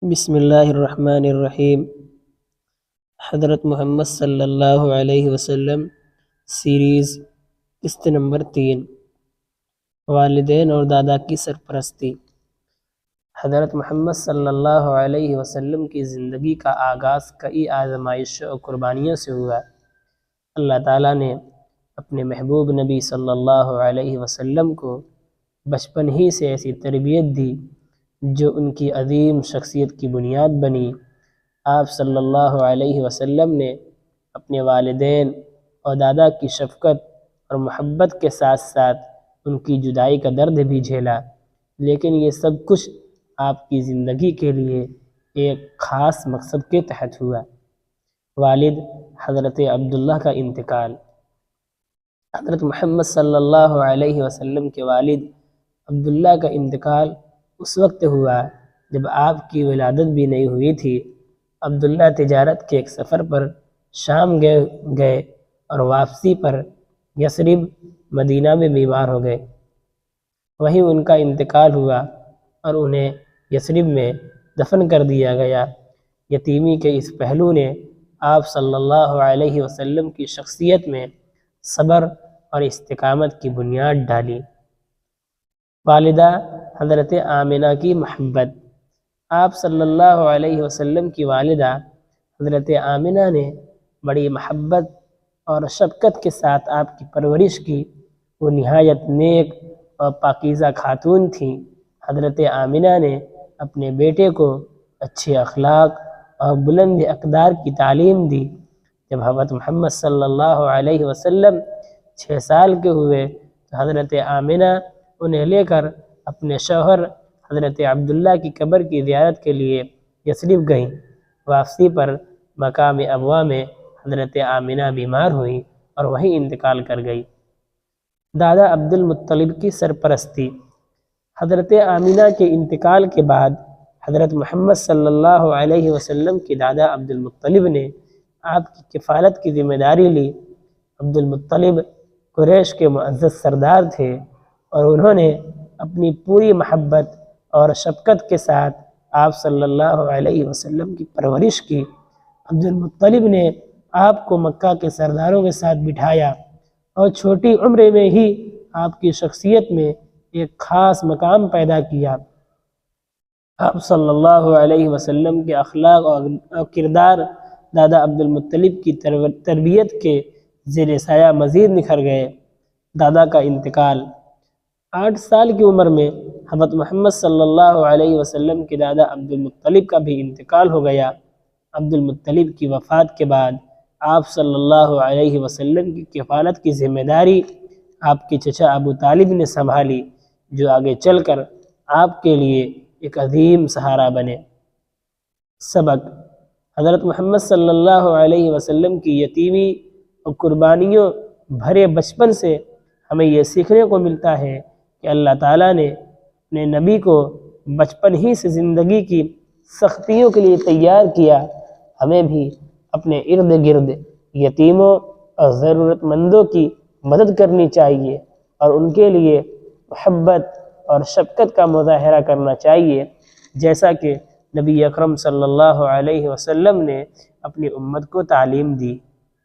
بسم اللہ الرحمن الرحیم۔ حضرت محمد صلی اللہ علیہ وسلم سیریز قسط نمبر 3، والدین اور دادا کی سرپرستی۔ حضرت محمد صلی اللہ علیہ وسلم کی زندگی کا آغاز کئی آزمائشوں اور قربانیوں سے ہوا۔ اللہ تعالیٰ نے اپنے محبوب نبی صلی اللہ علیہ وسلم کو بچپن ہی سے ایسی تربیت دی جو ان کی عظیم شخصیت کی بنیاد بنی۔ آپ صلی اللہ علیہ وسلم نے اپنے والدین اور دادا کی شفقت اور محبت کے ساتھ ساتھ ان کی جدائی کا درد بھی جھیلا، لیکن یہ سب کچھ آپ کی زندگی کے لیے ایک خاص مقصد کے تحت ہوا۔ والد حضرت عبداللہ کا انتقال۔ حضرت محمد صلی اللہ علیہ وسلم کے والد عبداللہ کا انتقال اس وقت ہوا جب آپ کی ولادت بھی نہیں ہوئی تھی۔ عبداللہ تجارت کے ایک سفر پر شام گئے اور واپسی پر یثرب مدینہ میں بیمار ہو گئے۔ وہیں ان کا انتقال ہوا اور انہیں یثرب میں دفن کر دیا گیا۔ یتیمی کے اس پہلو نے آپ صلی اللہ علیہ وسلم کی شخصیت میں صبر اور استقامت کی بنیاد ڈالی۔ والدہ حضرت آمنہ کی محبت۔ آپ صلی اللہ علیہ وسلم کی والدہ حضرت آمنہ نے بڑی محبت اور شفقت کے ساتھ آپ کی پرورش کی۔ وہ نہایت نیک اور پاکیزہ خاتون تھیں۔ حضرت آمنہ نے اپنے بیٹے کو اچھے اخلاق اور بلند اقدار کی تعلیم دی۔ جب حضرت محمد صلی اللہ علیہ وسلم 6 سال کے ہوئے تو حضرت آمنہ انہیں لے کر اپنے شوہر حضرت عبداللہ کی قبر کی زیارت کے لیے یثرب گئیں۔ واپسی پر مقام ابوا میں حضرت آمنہ بیمار ہوئیں اور وہیں انتقال کر گئی۔ دادا عبد المطلب کی سرپرستی۔ حضرت آمنہ کے انتقال کے بعد حضرت محمد صلی اللہ علیہ وسلم کے دادا عبد المطلب نے آپ کی کفالت کی ذمہ داری لی۔ عبد المطلب قریش کے معزز سردار تھے اور انہوں نے اپنی پوری محبت اور شفقت کے ساتھ آپ صلی اللہ علیہ وسلم کی پرورش کی۔ عبد المطلب نے آپ کو مکہ کے سرداروں کے ساتھ بٹھایا اور چھوٹی عمر میں ہی آپ کی شخصیت میں ایک خاص مقام پیدا کیا۔ آپ صلی اللہ علیہ وسلم کے اخلاق اور کردار دادا عبد المطلب کی تربیت کے زیر سایہ مزید نکھر گئے۔ دادا کا انتقال۔ 8 سال کی عمر میں حضرت محمد صلی اللہ علیہ وسلم کے دادا عبد المطلب کا بھی انتقال ہو گیا۔ عبد المطلب کی وفات کے بعد آپ صلی اللہ علیہ وسلم کی کفالت کی ذمہ داری آپ کے چچا ابو طالب نے سنبھالی، جو آگے چل کر آپ کے لیے ایک عظیم سہارا بنے۔ سبق۔ حضرت محمد صلی اللہ علیہ وسلم کی یتیمی اور قربانیوں بھرے بچپن سے ہمیں یہ سیکھنے کو ملتا ہے کہ اللہ تعالیٰ نے اپنے نبی کو بچپن ہی سے زندگی کی سختیوں کے لیے تیار کیا۔ ہمیں بھی اپنے ارد گرد یتیموں اور ضرورت مندوں کی مدد کرنی چاہیے اور ان کے لیے محبت اور شفقت کا مظاہرہ کرنا چاہیے، جیسا کہ نبی اکرم صلی اللہ علیہ وسلم نے اپنی امت کو تعلیم دی۔